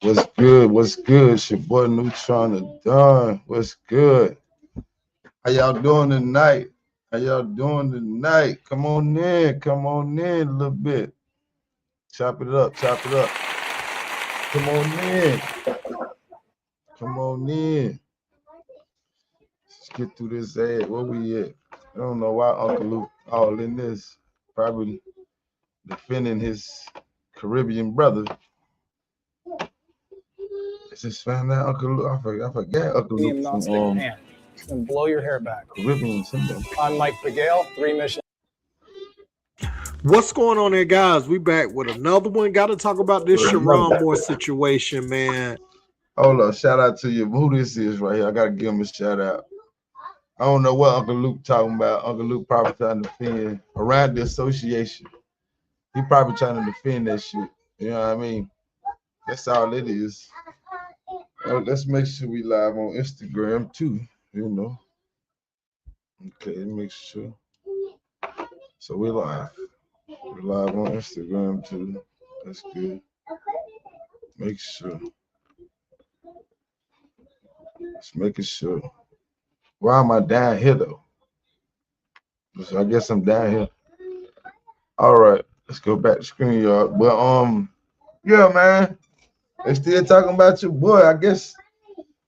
What's good? What's good? It's your boy Neutron the Don. What's good? How y'all doing tonight? How y'all doing tonight? Come on in. Come on in a little bit. Chop it up. Chop it up. Come on in. Come on in. Let's get through this ad. Where we at? I don't know why Uncle Luke all in this. Probably defending his Caribbean brother. I just found out Uncle Luke. I forgot Uncle Luke from It's gonna blow your hair back. Caribbean. Something. I'm Mike Pagale, 3 Mission. What's going on there, guys? We back with another one. Got to talk about this Sharon Moore situation, man. Hold up, shout out to you. Who this is right here? I gotta give him a shout out. I don't know what Uncle Luke talking about. Uncle Luke probably trying to defend around the association. He probably trying to defend that shit. You know what I mean? That's all it is. Let's make sure we live on Instagram too. You know. Okay, make sure. So we're live. We're live on Instagram too. That's good. Make sure. Just making sure. Why am I down here though? So I guess I'm down here. All right, let's go back to screen yard. But yeah, man. They still talking about your boy. I guess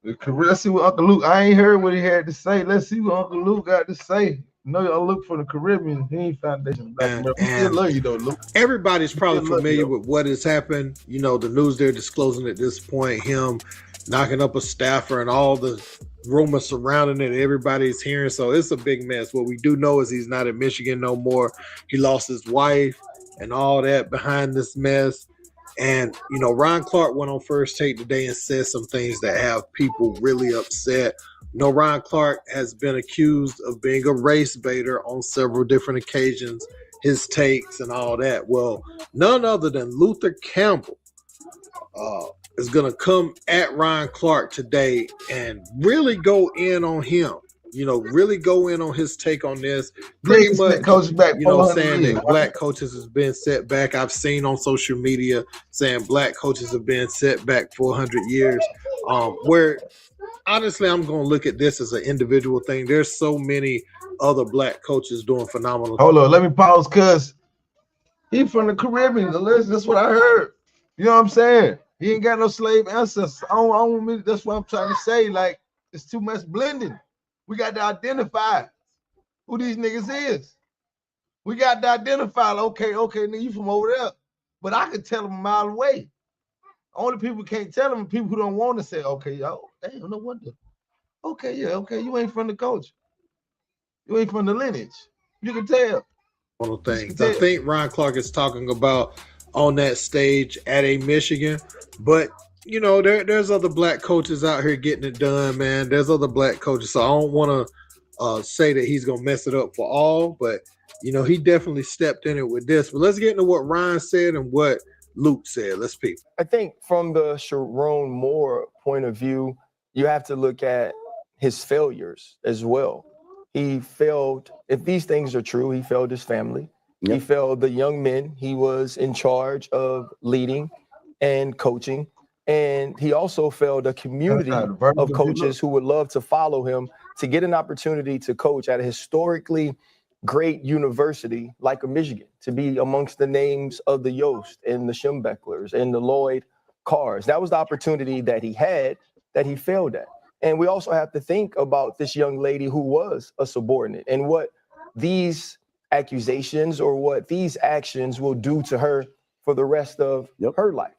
let's see what Uncle Luke. I ain't heard what he had to say. Let's see what Uncle Luke got to say. No, y'all look for the Caribbean. He ain't Foundation Black America. We still love you though, Luke. Everybody's probably familiar with what has happened. You know, the news they're disclosing at this point, him knocking up a staffer and all the rumors surrounding it. Everybody's hearing. So it's a big mess. What we do know is he's not in Michigan no more. He lost his wife and all that behind this mess. And, you know, Ron Clark went on First Take today and said some things that have people really upset. You know, Ron Clark has been accused of being a race baiter on several different occasions, his takes and all that. Well, none other than Luther Campbell is going to come at Ron Clark today and really go in on him. You know, really go in on his take on this. Pretty much, you know, saying that black coaches has been set back. I've seen on social media saying black coaches have been set back for 100 years. Where honestly, I'm going to look at this as an individual thing. There's so many other black coaches doing phenomenal. Hold on, let me pause, cuz he from the Caribbean. That's what I heard. You know what I'm saying? He ain't got no slave ancestors. That's what I'm trying to say. Like, it's too much blending. We got to identify who these niggas is. We got to identify, okay, nigga, you from over there. But I could tell them a mile away. Only people can't tell them people who don't want to say, okay, yo, damn, no wonder. Okay, yeah, okay, you ain't from the culture. You ain't from the lineage. You can tell. One of the things I think Ron Clark is talking about on that stage at a Michigan, but you know, there's other black coaches out here getting it done, man. There's other black coaches, so I don't want to say that he's gonna mess it up for all, but you know, he definitely stepped in it with this. But let's get into what Ryan said and what Luke said. Let's peep. I think from the Sharon Moore point of view, you have to look at his failures as well. He failed, if these things are true, he failed his family. Yep. He failed the young men he was in charge of leading and coaching. And he also failed a community of coaches who would love to follow him to get an opportunity to coach at a historically great university like a Michigan, to be amongst the names of the Yost and the Schembechlers and the Lloyd Carrs. That was the opportunity that he had that he failed at. And we also have to think about this young lady who was a subordinate and what these accusations or what these actions will do to her for the rest of her life.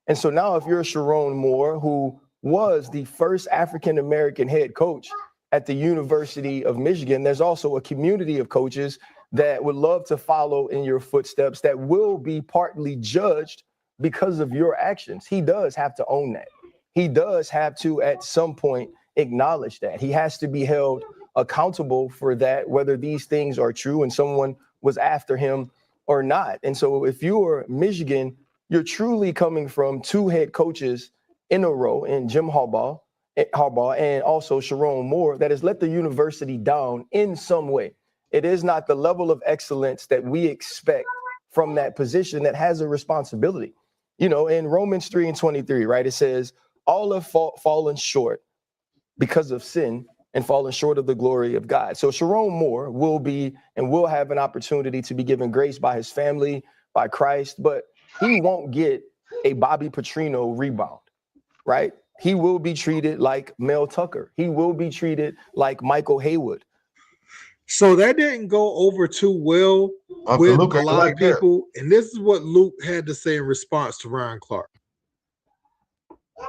And so now if you're Sharon Moore, who was the first African-American head coach at the University of Michigan, there's also a community of coaches that would love to follow in your footsteps that will be partly judged because of your actions. He does have to own that. He does have to, at some point, acknowledge that. He has to be held accountable for that, whether these things are true and someone was after him or not. And so if you're Michigan, you're truly coming from two head coaches in a row, in Jim Harbaugh and also Sharon Moore, that has let the university down in some way. It is not the level of excellence that we expect from that position that has a responsibility. You know, in Romans 3:23, right? It says, all have fallen short because of sin and fallen short of the glory of God. So Sharon Moore will be and will have an opportunity to be given grace by his family, by Christ, but he won't get a Bobby Petrino rebound, right? He will be treated like Mel Tucker. He will be treated like Michael Haywood. So that didn't go over too well with Luke a ain't lot like of people. And this is what Luke had to say in response to Ryan Clark.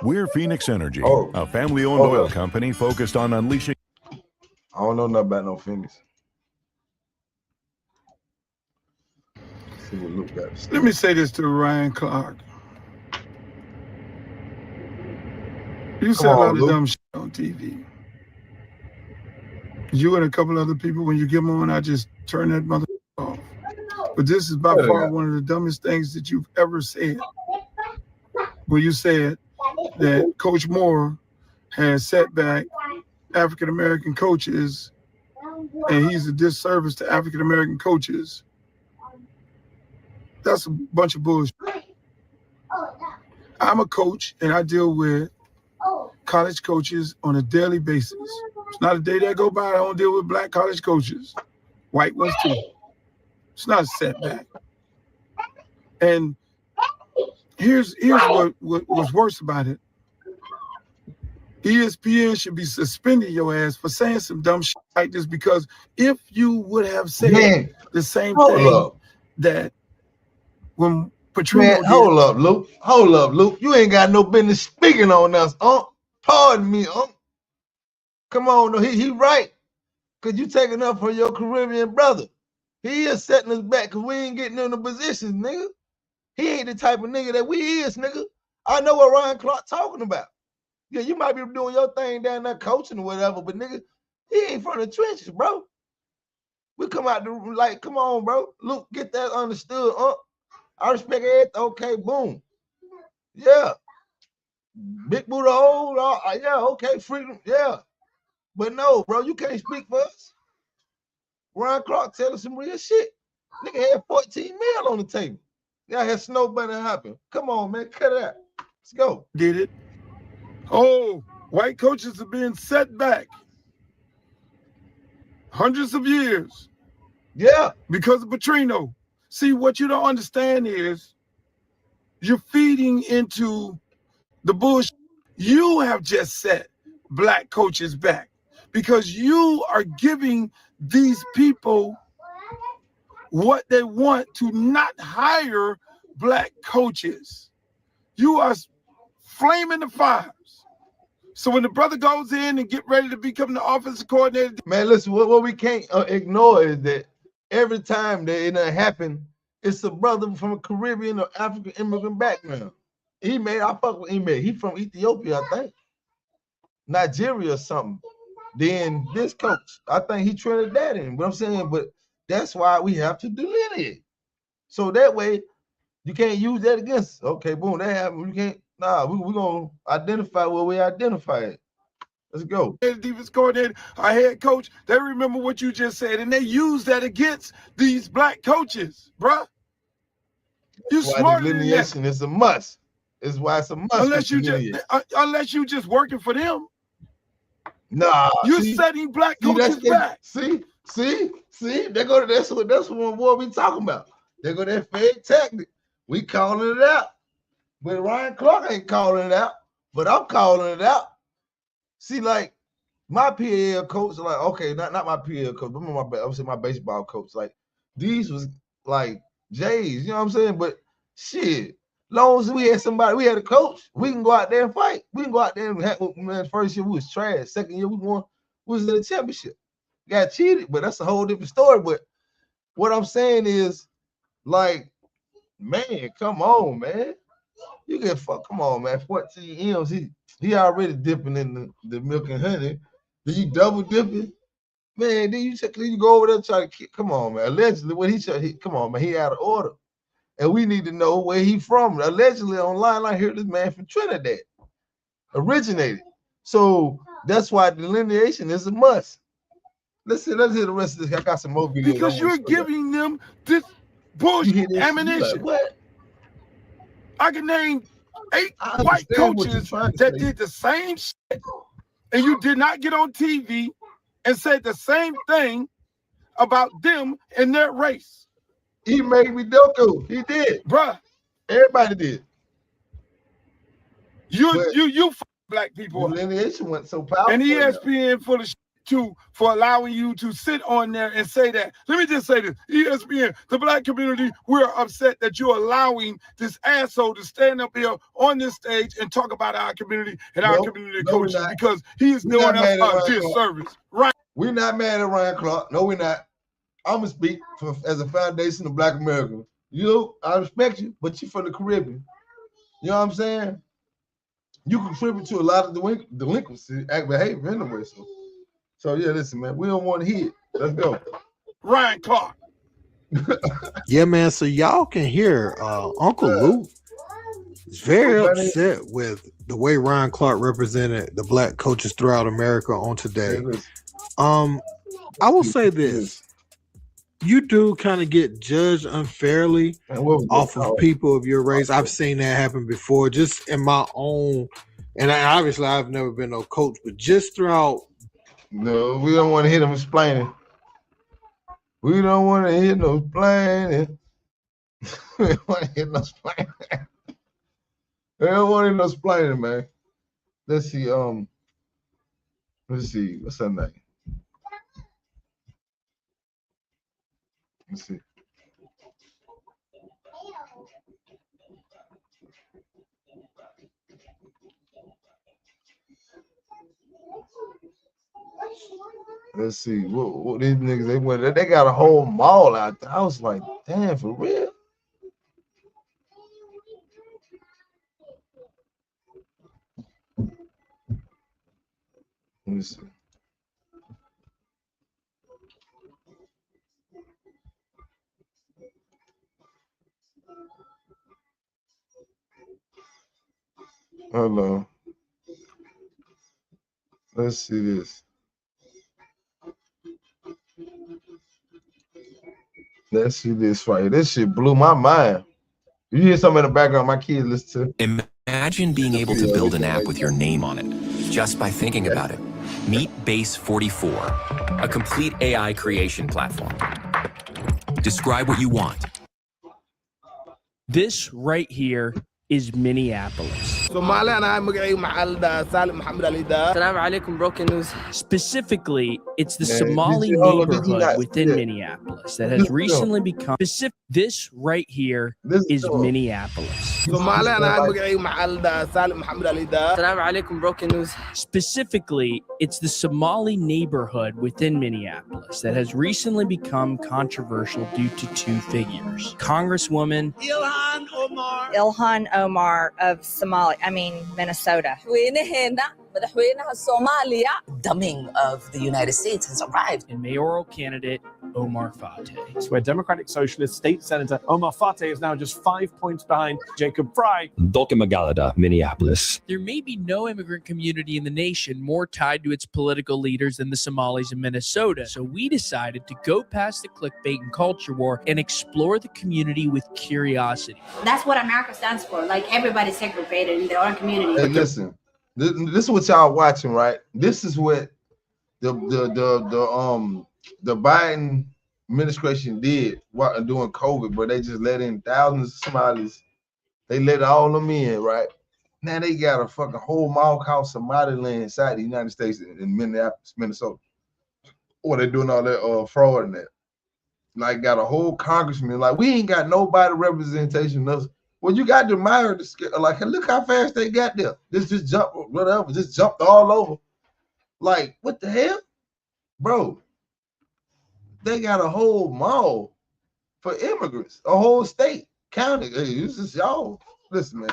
We're Phoenix Energy, Oh. a family-owned Hold oil up. company focused on unleashing. I don't know nothing about no Phoenix. See what Luke got to say. Let me say this to Ryan Clark. You say a on, lot of Luke. dumb shit on TV. You and a couple other people, when you get them on, I just turn that mother off. But this is by far one of the dumbest things that you've ever said. Where you said that Coach Moore has set back African-American coaches and he's a disservice to African-American coaches. That's a bunch of bullshit. I'm a coach and I deal with college coaches on a daily basis. It's not a day that go by I don't deal with black college coaches. White ones too. It's not a setback. And here's what was worse about it. ESPN should be suspending your ass for saying some dumb shit like this, because if you would have said the same thing that when Petrino did. Hold up, Luke. Hold up, Luke. You ain't got no business speaking on us, Pardon me, Come on, no, he right. Cause you taking up for your Caribbean brother. He is setting us back because we ain't getting in the positions, nigga. He ain't the type of nigga that we is, nigga. I know what Ryan Clark talking about. Yeah, you might be doing your thing down there coaching or whatever, but nigga, he ain't from the trenches, bro. We come out the like, come on, bro. Luke, get that understood, I respect it. Okay, boom. Yeah. Big Buddha hole, yeah, okay, freedom, yeah. But no, bro, you can't speak for us. Ryan Clark telling some real shit. Nigga had 14 mil on the table. Y'all had snow bunny happen. Come on, man, cut it out. Let's go. Did it. Oh, white coaches are being set back hundreds of years. Yeah. Because of Petrino. See, what you don't understand is you're feeding into the bullshit. You have just set black coaches back because you are giving these people what they want to not hire black coaches. You are flaming the fires. So when the brother goes in and get ready to become the offensive coordinator. Man, listen, what we can't ignore is that every time that it happen, it's a brother from a Caribbean or African immigrant background. I fuck with Ime. He from Ethiopia, I think. Nigeria or something. Then this coach, I think he Trinidadian. What I'm saying, but that's why we have to delineate. So that way, you can't use that against us. Okay, boom, that happened. You can't. Nah, we're gonna identify what we identify it. Let's go. Defense coordinator, our head coach, they remember what you just said, and they use that against these black coaches, bruh. You smarter than that. Delineation is a must. It's why it's a must. Unless you just working for them. Nah, you're setting black coaches back. See, they go to that's what we talking about. They go that fake tactic. We calling it out. But Ryan Clark ain't calling it out, but I'm calling it out. See, like my PL coach, like, okay, not my PL coach, but I would say my baseball coach. Like, these was like J's, you know what I'm saying? But shit, long as we had somebody, we had a coach, we can go out there and fight. We can go out there and man, first year we was trash. Second year we was in the championship. Got cheated, but that's a whole different story. But what I'm saying is, like, man, come on, man. You get come on, man. 14 M's. He already dipping in the milk and honey. Did you double dipping? Man, then you go over there and try to come on, man. Allegedly, come on, man, he out of order. And we need to know where he from. Allegedly online, I hear this man from Trinidad. Originated. So that's why delineation is a must. Let's hear the rest of this. I got some more videos. Because you're giving them this bullshit ammunition. Like, what? I can name 8 I white understand what you're coaches trying to that say. did the same shit, and you did not get on TV and said the same thing about them in their race. He made me do. He did. Bruh, Everybody did. you But black people up. delineation wasn't so powerful. And enough. ESPN full of shit too for allowing you to sit on there and say that. Let me just say this. ESPN, the black community, we're upset that you're allowing this asshole to stand up here on this stage and talk about our community and our community coaches because he is doing us a disservice. Right. We're not mad at Ryan Clark. No, we're not. I'm gonna speak as a foundation of Black America. I respect you, but you're from the Caribbean. You know what I'm saying? You contribute to a lot of delinquency act behavior anyway. So yeah, listen, man, we don't want to hear it. Let's go. Ryan Clark. Yeah, man. So y'all can hear Uncle Luke is very upset with the way Ryan Clark represented the black coaches throughout America on today. I will say this. You do kind of get judged unfairly off of people of your race. I've seen that happen before, just in my own, and obviously I've never been no coach, but just throughout. No, we don't want to hear them explaining. We don't want to hear no explaining. We don't want to hear no explaining. They don't want to hear no explaining, man. Let's see. What's her name? Let's see. Let's see. What these niggas they got a whole mall out there. I was like, damn, for real? Let me see. Hold on. Let's see this. Let's see this right here. This shit blew my mind. You hear something in the background my kids listen to? Imagine being able to build an app with your name on it, just by thinking about it. Meet Base 44, a complete AI creation platform. Describe what you want. This right here is Minneapolis. Specifically, it's the Somali neighborhood within Minneapolis that has recently become specific. This right here is Minneapolis. Specifically, it's the Somali neighborhood within Minneapolis that has recently become controversial due to 2 figures. Congresswoman Ilhan Omar of Minnesota. Dumbing of the United States has arrived. And mayoral candidate Omar Fateh. It's where Democratic Socialist State Senator Omar Fateh is now just 5 points behind Jacob Fry. Magalada, Minneapolis. There may be no immigrant community in the nation more tied to its political leaders than the Somalis in Minnesota. So we decided to go past the clickbait and culture war and explore the community with curiosity. That's what America stands for. Like, everybody's segregated in their own community. Hey, listen. This is what y'all watching, right? This is what the Biden administration did during COVID, but they just let in thousands of Somalis. They let all them in, right? Now they got a fucking whole mall called Somaliland inside the United States in Minneapolis, Minnesota. Or they doing all that fraud in that. Like, got a whole congressman. Like, we ain't got nobody representation of us. Well, you got to admire the skill. Like, look how fast they got there. This just jumped, whatever, just jumped all over. Like, what the hell? Bro, they got a whole mall for immigrants, a whole state, county. Hey, this is y'all. Listen, man.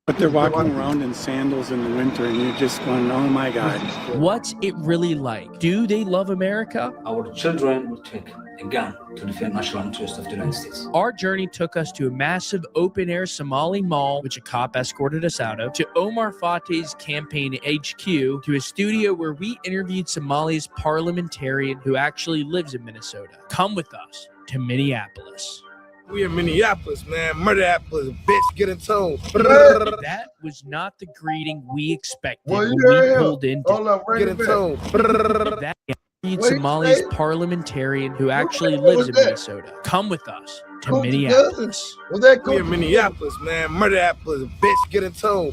But they're walking around in sandals in the winter, and you're just going, oh my God. What's it really like? Do they love America? Our children will take a gun to defend national interest of the United States. Our journey took us to a massive open-air Somali mall, which a cop escorted us out of, to Omar Fateh's campaign HQ, to a studio where we interviewed Somalia's parliamentarian who actually lives in Minnesota. Come with us to Minneapolis. We in Minneapolis, man. Murder-Apples, bitch, get in tune. That was not the greeting we expected Well, when you we heard him. pulled into Hold up, bring Get it in back. tune. that interviewed What he Somali's say? parliamentarian who actually What lives was in that? Minnesota. Come with us to Coochie Minneapolis. Was that We in Coochie Minneapolis, man. Murder-Apples, bitch, get in tune.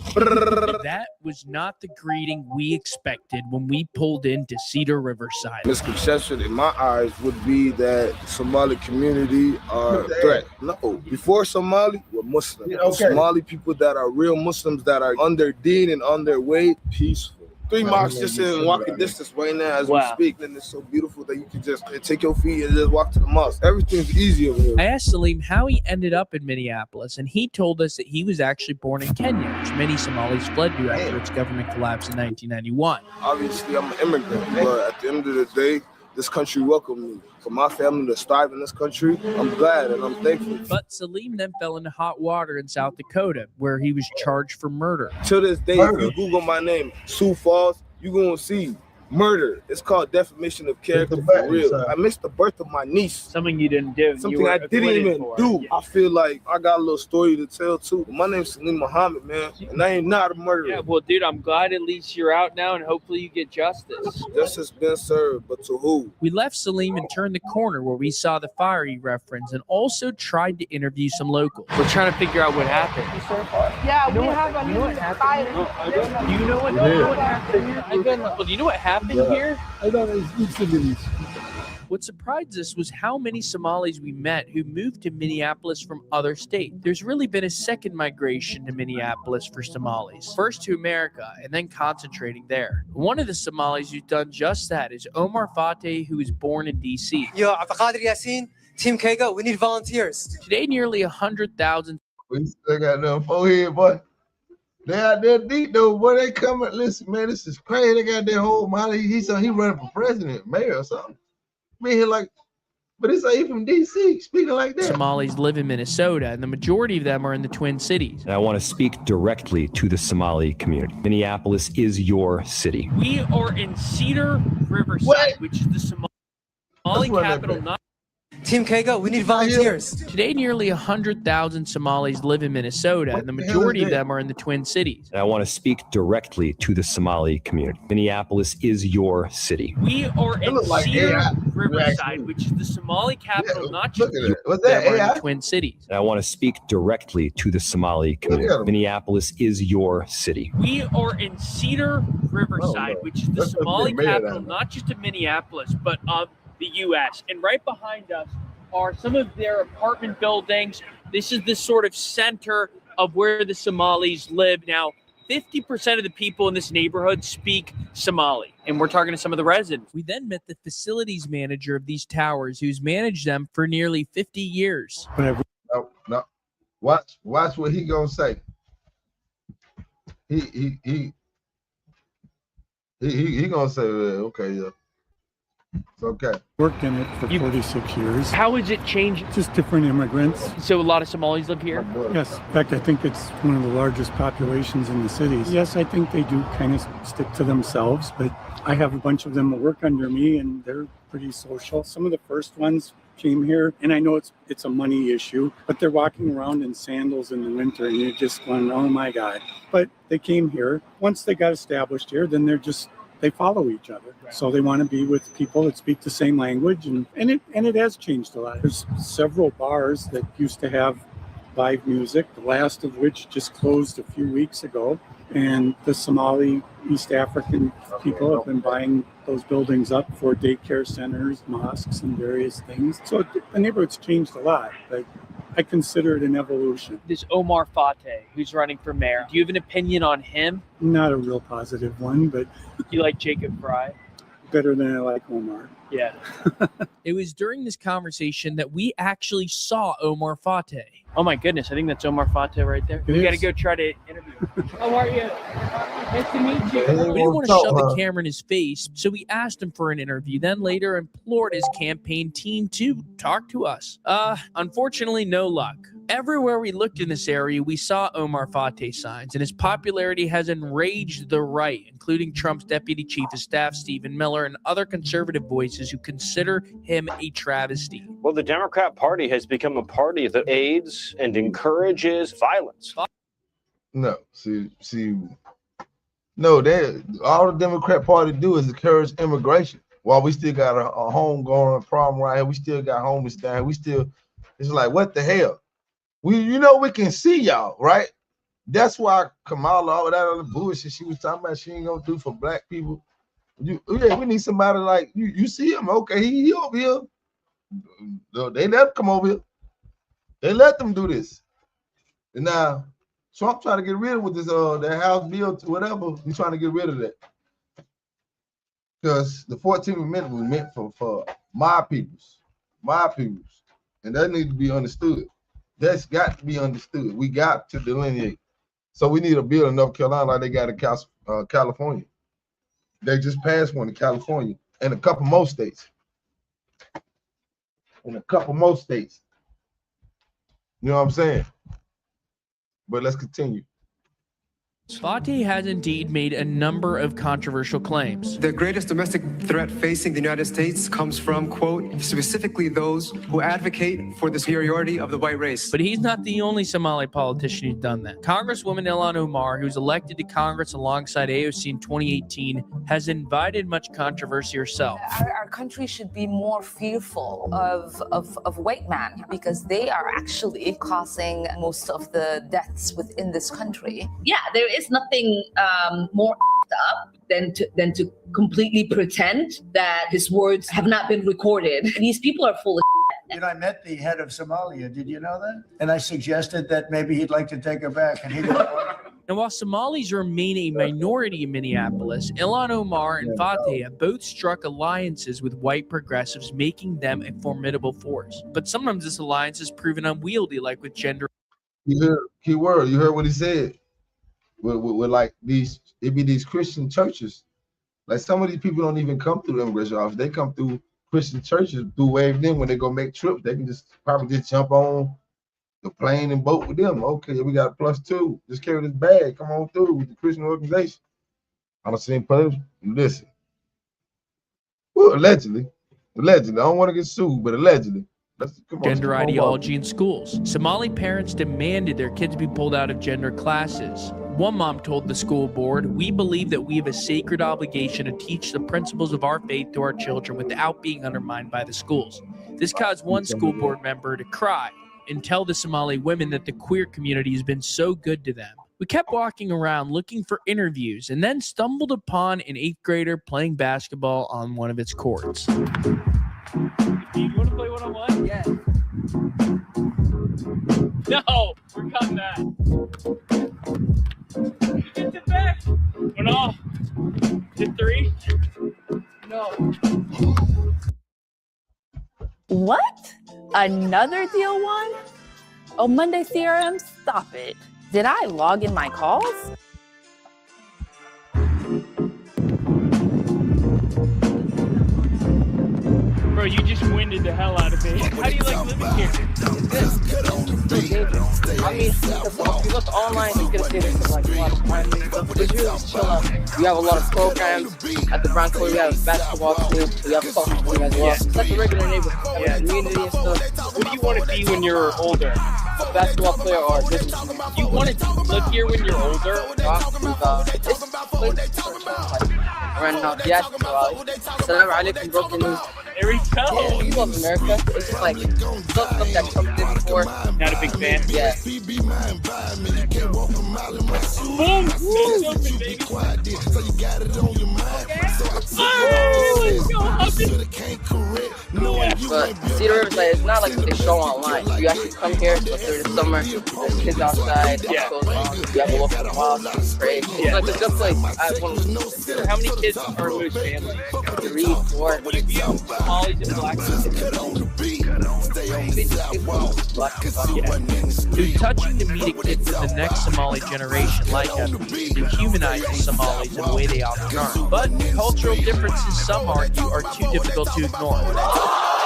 That was not the greeting we expected when we pulled into Cedar Riverside. Misconception in my eyes would be that Somali community are a threat. No, before Somali, we're Muslim. Yeah, okay. Somali people that are real Muslims that are on their deen and on their way, peaceful. 3 mosques just in walking distance right now as we speak, and it's so beautiful that you can just take your feet and just walk to the mosque. Everything's easy over here. I asked Salim how he ended up in Minneapolis, and he told us that he was actually born in Kenya, which many Somalis fled to after its government collapsed in 1991. Obviously, I'm an immigrant, but at the end of the day, this country welcomed me. For my family to strive in this country, I'm glad and I'm thankful. But Salim then fell into hot water in South Dakota, where he was charged for murder. To this day, if you Google my name, Sioux Falls, you're going to see murder. It's called defamation of character for real. I missed the birth of my niece. Something you didn't do. Something I didn't even do. Yeah. I feel like I got a little story to tell too. My name's Salim Muhammad, man, and I ain't not a murderer. Yeah, well, dude, I'm glad at least you're out now, and hopefully you get justice. Justice been served, but to who? We left Salim and turned the corner where we saw the fire he referenced, and also tried to interview some locals. We're trying to figure out what happened. Yeah, You know we what- have a you know what new happened? fire. Do you know what happened here? Well, do you know what happened here? I don't know, it's What surprised us was how many Somalis we met who moved to Minneapolis from other states. There's really been a second migration to Minneapolis for Somalis, first to America and then concentrating there. One of the Somalis who's done just that is Omar Fateh, who was born in D.C. Yo, Abdulkadir Yassin, Team Kega, we need volunteers. Today, nearly 100,000. We still got them forehead, boy. They out there deep though, boy. They coming. Listen, man, this is crazy. They got their whole Molly. He running for president, mayor or something. Me here like, but it's like he from DC speaking like that. Somalis live in Minnesota, and the majority of them are in the Twin Cities. And I want to speak directly to the Somali community. Minneapolis is your city. We are in Cedar Riverside, which is the Somali capital, not Team Kega, we need volunteers. Today, nearly 100,000 Somalis live in Minnesota, and the majority of them are in the Twin Cities. And I want to speak directly to the Somali community. Minneapolis is your city. We are in like Cedar AI. Riverside, which is the Somali capital, not just Was that them are in AI? the Twin Cities. And I want to speak directly to the Somali community. Minneapolis is your city. We are in Cedar Riverside, which is the That's Somali made capital, out. not just of Minneapolis, but of the U.S. And right behind us are some of their apartment buildings. This is the sort of center of where the Somalis live. Now, 50% of the people in this neighborhood speak Somali, and we're talking to some of the residents. We then met the facilities manager of these towers, who's managed them for nearly 50 years. No. Watch what he gonna say. He gonna say, okay, yeah. It's okay. Worked in it for 46 years. How has it changed? Just different immigrants. So a lot of Somalis live here? Yes. In fact, I think it's one of the largest populations in the cities. Yes, I think they do kind of stick to themselves, but I have a bunch of them that work under me, and they're pretty social. Some of the first ones came here, and I know it's a money issue, but they're walking around in sandals in the winter, and you're just going, oh my God. But they came here. Once they got established here, then they follow each other. So they want to be with people that speak the same language, and it has changed a lot. There's several bars that used to have live music, the last of which just closed a few weeks ago. And the Somali East African people have been buying those buildings up for daycare centers, mosques, and various things. So the neighborhood's changed a lot, but I consider it an evolution. This Omar Fateh, who's running for mayor, do you have an opinion on him? Not a real positive one, but You like Jacob Fry? better than I like Omar. Yeah. It was during this conversation that we actually saw Omar Fateh. Oh my goodness, I think that's Omar Fateh right there. We got to go try to interview him. How are you? Nice to meet you. We didn't want to shove the camera in his face, so we asked him for an interview, then later implored his campaign team to talk to us. Unfortunately, no luck. Everywhere we looked in this area, we saw Omar Fateh signs, and his popularity has enraged the right, including Trump's deputy chief of staff, Stephen Miller, and other conservative voices who consider him a travesty. Well, the Democrat Party has become a party that aids and encourages violence. No, no, all the Democrat Party do is encourage immigration. While we still got a homegrown problem right here, we still got homeless down here. It's like, what the hell? We can see y'all, right? That's why Kamala, all that other bullshit she was talking about, she ain't gonna do for black people. We need somebody like you see him, okay, he over here. They let him come over here. They let them do this. And now Trump trying to get rid of this that House bill to whatever. He's trying to get rid of that. Because the 14th Amendment was meant for my peoples. And that needs to be understood. That's got to be understood. We got to delineate. So we need a bill in North Carolina like they got in California. They just passed one in California and a couple more states. You know what I'm saying? But let's continue. Fateh has indeed made a number of controversial claims. The greatest domestic threat facing the United States comes from, quote, specifically those who advocate for the superiority of the white race. But he's not the only Somali politician who's done that. Congresswoman Ilhan Omar, who's elected to Congress alongside AOC in 2018, has invited much controversy herself. Our country should be more fearful of white men because they are actually causing most of the deaths within this country. Yeah, there is nothing more up than to completely pretend that his words have not been recorded. These people are full of shit. I met the head of Somalia. Did you know that? And I suggested that maybe he'd like to take her back, and he didn't want to. And while Somalis remain a minority in Minneapolis, Ilhan Omar and Fateh have both struck alliances with white progressives, making them a formidable force. But sometimes this alliance has proven unwieldy, like with gender. You heard keyword. You heard what he said. With like these Christian churches. Like some of these people don't even come through the immigration office. They come through Christian churches through Wave. Then when they go make trips, they can probably just jump on the plane and boat with them. Okay, we got +2. Just carry this bag. Come on through with the Christian organization. I don't see any. Listen. Well, allegedly. I don't want to get sued, but allegedly. Gender ideology in schools. Somali parents demanded their kids be pulled out of gender classes. One mom told the school board, "We believe that we have a sacred obligation to teach the principles of our faith to our children without being undermined by the schools." This caused one school board member to cry and tell the Somali women that the queer community has been so good to them. We kept walking around looking for interviews and then stumbled upon an 8th grader playing basketball on one of its courts. You want to play one-on-one? Yeah. No, we're cutting that. Get it back. One off. Hit 3. No. What? Another deal one? Oh, Monday CRM, stop it. Did I log in my calls? Bro, you just winded the hell out of me. How do you like living here? I mean, if you look online, you're gonna see there's like a lot of crime and stuff, but it's really chill out. We have a lot of programs at the Bronco. We have basketball team, we have soccer team as well. It's like a regular neighborhood, community and stuff. What do you want to be when you're older? A basketball player or a business. You want to live here when you're older? Right now, yes, Assalamu alaikum, broken news. There we go. Yeah, we love America. It's just like stuff that Trump did before. Not a big fan. Yeah. But Cedar Riverside, it's not like what they show online. You actually come here through the summer. There's kids outside. Yeah. You have a look at the wild. It's great. It's like a good place. How many kids are in Lou's family? 3, 4. What do you view Somalis and black To touch comedic kids of the next Somali generation like us, to humanize the Somalis in the way they often are. But cultural differences, some argue, are too difficult to ignore.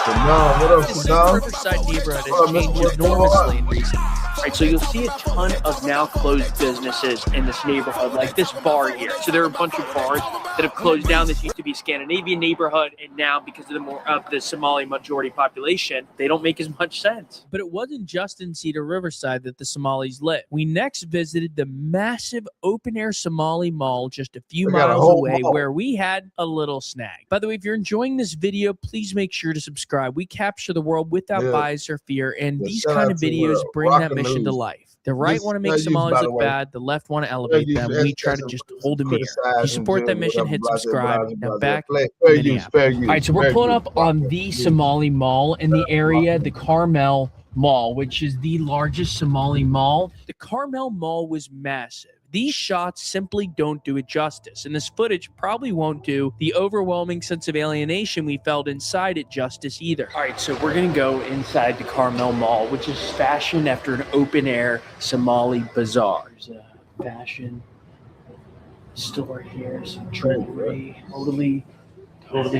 What up, This Saddam? Riverside neighborhood has changed enormously in recent years. Right, so you'll see a ton of now closed businesses in this neighborhood, like this bar here. So there are a bunch of bars that have closed down. This used to be a Scandinavian neighborhood, and now because of the Somali majority population, they don't make as much sense. But it wasn't just in Cedar Riverside that the Somalis lived. We next visited the massive open-air Somali mall just a few miles away where we had a little snag. By the way, if you're enjoying this video, please make sure to subscribe. We capture the world without bias or fear, and these kind of videos bring that mission to life. The right want to make Somalis look bad, the left want to elevate them. We try to just hold them here. If you support that mission, hit subscribe. Now back to Minneapolis. All right, so we're pulling up on the Somali mall in the area, the Carmel Mall, which is the largest Somali mall. The Carmel Mall was massive. These shots simply don't do it justice, and this footage probably won't do the overwhelming sense of alienation we felt inside it justice either. All right, so we're going to go inside the Carmel Mall, which is fashioned after an open-air Somali bazaar. There's a fashion store here, some jewelry, totally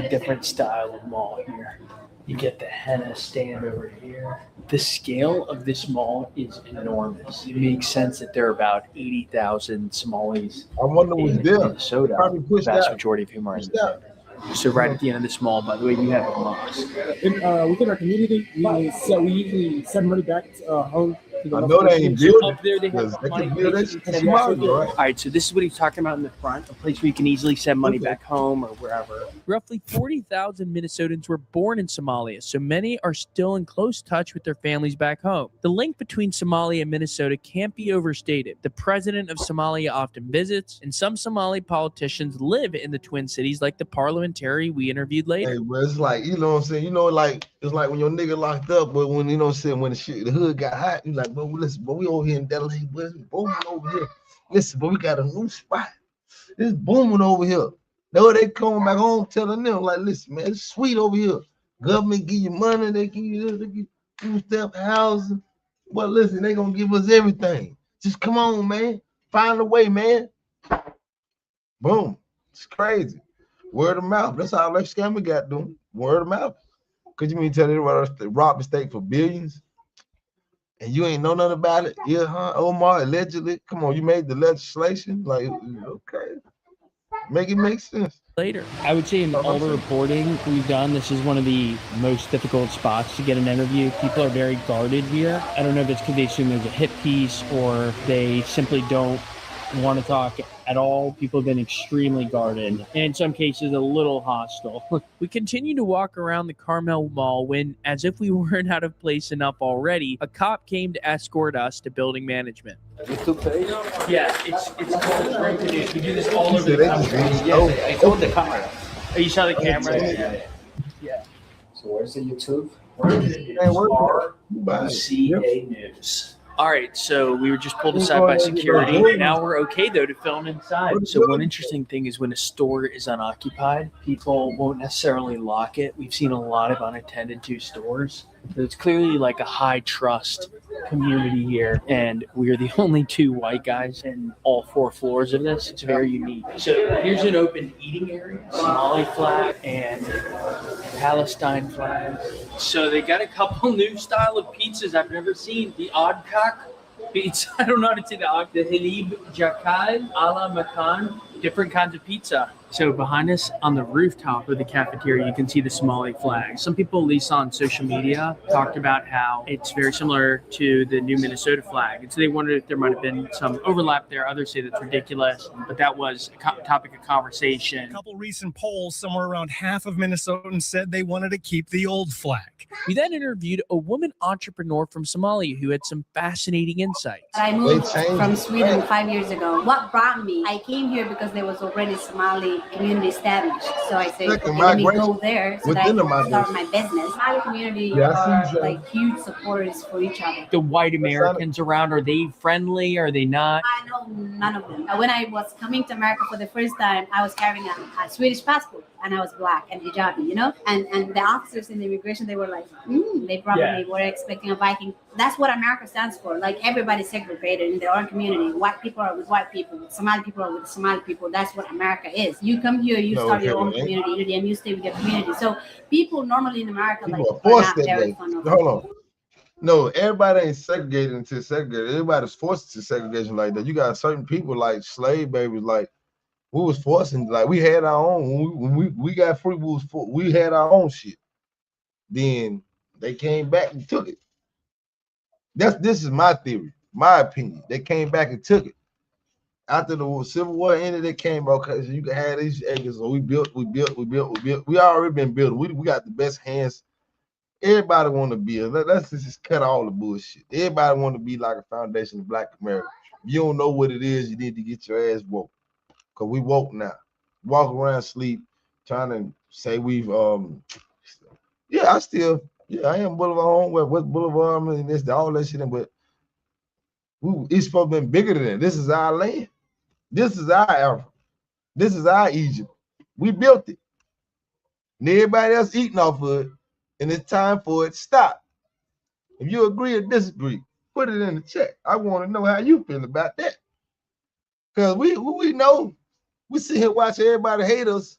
different style of mall here. You get the henna stand over here. The scale of this mall is enormous. It makes sense that there are about 80,000 Somalis in Minnesota. The vast majority of whom are in Minnesota. So right at the end of this mall, by the way, you have a mosque. Within our community, we usually send money back home. I know they ain't building. Up there, they have money. All right, so this is what he's talking about in the front, a place where you can easily send money back home or wherever. Roughly 40,000 Minnesotans were born in Somalia, so many are still in close touch with their families back home. The link between Somalia and Minnesota can't be overstated. The president of Somalia often visits, and some Somali politicians live in the Twin Cities, like the parliamentary we interviewed later. Hey, bro, it's like, you know what I'm saying? You know, like, it's like when your nigga locked up, but when, you know what I'm saying, when the hood got hot, you like, bro, listen, bro, we over here in Delaware, boys, booming over here. Listen, bro, we got a new spot. It's booming over here. No, they coming back home telling them, like, listen, man, it's sweet over here. Government give you money, they give you this, they give you stuff, housing. But listen, they gonna give us everything. Just come on, man. Find a way, man. Boom. It's crazy. Word of mouth. That's how Lex Scammer got doing. Word of mouth. Could you mean tell everybody rob the state for billions? And you ain't know nothing about it? Yeah, huh? Omar, allegedly. Come on, you made the legislation? Like, okay. Make it make sense. Later. I would say in all the reporting we've done, this is one of the most difficult spots to get an interview. People are very guarded here. I don't know if it's because they assume there's a hit piece or they simply don't want to talk at all. People have been extremely guarded and in some cases a little hostile. We continue to walk around the Carmel Mall when, as if we weren't out of place enough already, a cop came to escort us to building management. Yeah, it's called we do this all over the country. I told the camera. Oh, you saw the camera? Yeah. So where's the YouTube? RCA News. All right, so we were just pulled aside by security. Now we're okay, though, to film inside. So one interesting thing is when a store is unoccupied, people won't necessarily lock it. We've seen a lot of unattended to stores. So it's clearly like a high trust community here, and we are the only two white guys in all 4 floors of this. It's very unique. So here's an open eating area, Somali flag and Palestine flag. So they got a couple new style of pizzas I've never seen. The Oddcock pizza. I don't know how to say the Halib Jakad, a la Makan, different kinds of pizza. So behind us on the rooftop of the cafeteria, you can see the Somali flag. Some people, at least on social media, talked about how it's very similar to the new Minnesota flag. And so they wondered if there might have been some overlap there. Others say that's ridiculous, but that was a topic of conversation. A couple recent polls, somewhere around half of Minnesotans said they wanted to keep the old flag. We then interviewed a woman entrepreneur from Somalia who had some fascinating insights. I moved from Sweden 5 years ago. What brought me? I came here because there was already Somali community established. So I said, okay, let me go there so that I can start my business. Somali community are like huge supporters for each other. The white Americans around, are they friendly? Are they not? I know none of them. When I was coming to America for the first time, I was carrying a Swedish passport and I was black and hijabi, you know? And the officers in the immigration, they were like, they probably were expecting a Viking That's what America stands for. Like everybody's segregated in their own community. White people are with white people. Somali people are with Somali people. That's what America is. You come here, you start your own community, and you stay with your community. So people normally in America people are not very fond of. Hold on. No, everybody ain't segregated into segregated. Everybody's forced to segregation like that. You got certain people like slave babies, like we was forcing, like we had our own. When we got free, we had our own shit. Then they came back and took it. This is my theory, my opinion. They came back and took it. After the Civil War ended, they came back because you can have these acres. So we built. We already been building. We got the best hands. Everybody want to be. Let's just cut all the bullshit. Everybody want to be like a foundation of Black America. If you don't know what it is, you need to get your ass woke. Cause we woke now. Walk around sleep, trying to say we've yeah, I am Boulevard Home. What's Boulevard and this, all that shit, but it's supposed to be bigger than that. This is our land. This is our Africa. This is our Egypt. We built it. And everybody else eating off of it. And it's time for it to stop. If you agree or disagree, put it in the chat. I want to know how you feel about that. Because we know, we sit here watch everybody hate us,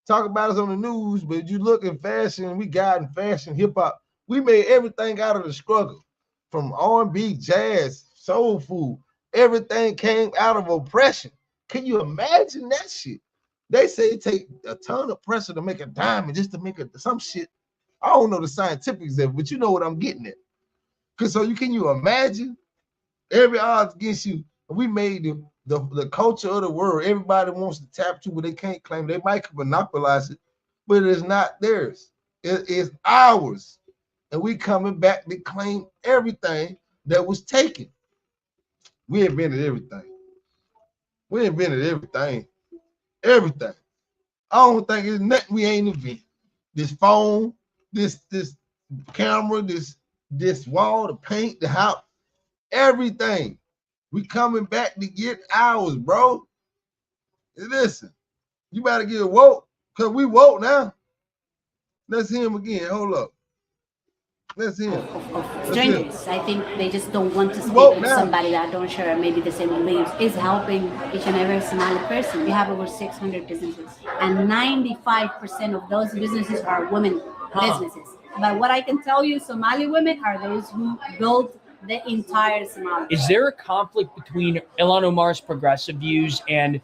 talk about us on the news, but you look in fashion, we got in fashion, hip hop. We made everything out of the struggle. From R&B, jazz, soul food. Everything came out of oppression. Can you imagine that shit? They say it take a ton of pressure to make a diamond, just to make some shit. I don't know the scientifics of it, but you know what I'm getting at. Because can you imagine every odds against you? We made the culture of the world. Everybody wants to tap to, but they can't claim. They might monopolize it, but it is not theirs. It is ours. And we coming back to claim everything that was taken. We invented everything. We invented everything. Everything. I don't think there's nothing we ain't invented. This phone, this camera, this wall, the paint, the house, everything. We coming back to get ours, bro. Listen, you better get woke, because we woke now. Let's hear him again. Hold up. Let's hear him. Strangers. I think they just don't want to speak with somebody that don't share maybe the same beliefs. Is helping each and every Somali person. We have over 600 businesses, and 95% of those businesses are women businesses. But what I can tell you, Somali women are those who build the entire Somali. Is there a conflict between Ilhan Omar's progressive views and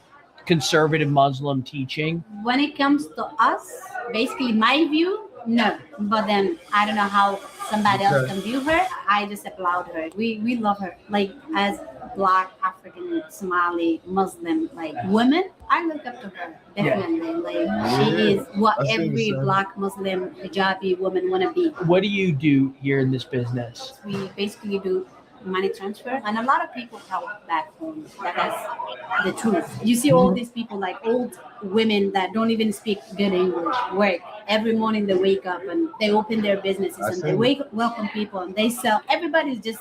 conservative Muslim teaching? When it comes to us, basically my view, no. But then I don't know how somebody else can view her. I just applaud her. We love her. Like as Black, African, Somali, Muslim, like women, I look up to her definitely. Like she is what every Black Muslim hijabi woman wanna be. What do you do here in this business? We basically do money transfer, and a lot of people help back home. That's the truth. You see all these people, like old women that don't even speak good English, work every morning. They wake up and they open their businesses and they welcome people and they sell. Everybody's just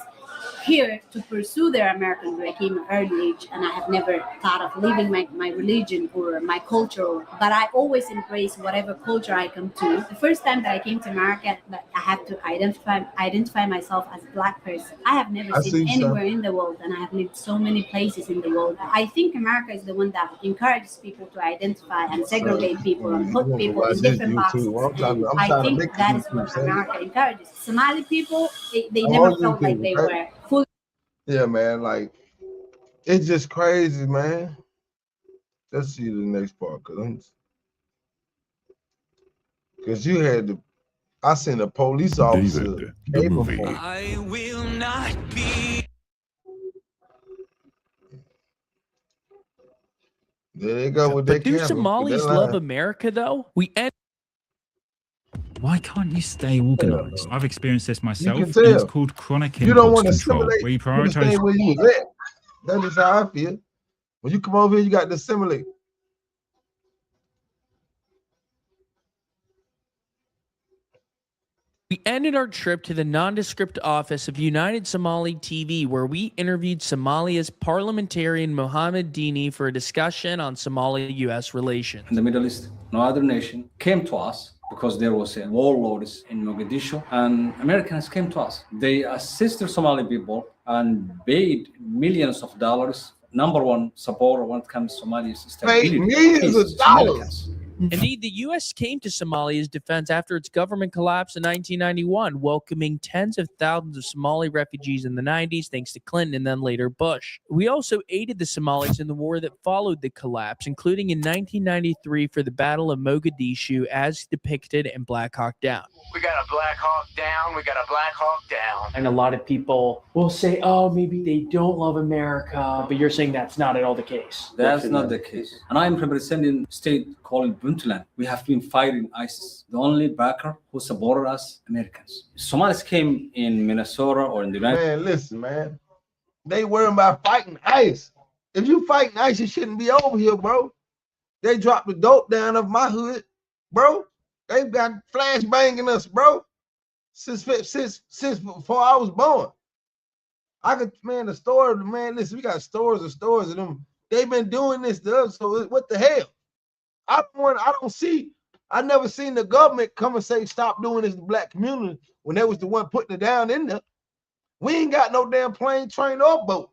here to pursue their American dream. I came at an early age and I have never thought of leaving my religion or my culture, but I always embrace whatever culture I come to. The first time that I came to America, I have to identify myself as a Black person. I have never seen anywhere in the world, and I have lived so many places in the world. I think America is the one that encourages people to identify and segregate people and put people in different boxes. I think that is what America encourages. Somali people, they never felt like they were full. Yeah, man, like it's just crazy, man. Let's see the next part, because you had to. I seen a police officer. The movie. I will not be. There they go with But their do camera. Somalis love America though? Why can't you stay organized? I've experienced this myself. can And tell. it's called chronic You don't impulse want to control, assimilate. where you You wanna stay prioritize. where you was at. That is how I feel. When you come over here, you got to assimilate. We ended our trip to the nondescript office of United Somali TV, where we interviewed Somalia's parliamentarian Mohammed Dini for a discussion on Somali-U.S. relations. In the Middle East, no other nation came to us because there was a warlords in Mogadishu, and Americans came to us. They assisted Somali people and paid millions of dollars. Number one supporter when it comes to Somalia's stability. Millions of dollars. Indeed, the U.S. came to Somalia's defense after its government collapsed in 1991, welcoming tens of thousands of Somali refugees in the 90s, thanks to Clinton and then later Bush. We also aided the Somalis in the war that followed the collapse, including in 1993 for the Battle of Mogadishu, as depicted in Black Hawk Down. We got a Black Hawk Down. We got a Black Hawk Down. And a lot of people will say, oh, maybe they don't love America, but you're saying that's not at all the case. That's not the case. And I'm representing a state called Puntland. We have been fighting ISIS. The only backer who supported us, Americans. Somalis came in Minnesota or in the United States. Man, listen, man. They worrying about fighting ISIS. If you fighting ISIS, you shouldn't be over here, bro. They dropped the dope down of my hood, bro. They've got flash banging us, bro. Since before I was born. I could, man, the story, man, listen, we got stories and stories of them. They've been doing this to us, so what the hell? I never seen the government come and say, stop doing this to the black community when they was the one putting it down in there. We ain't got no damn plane, train, or boat.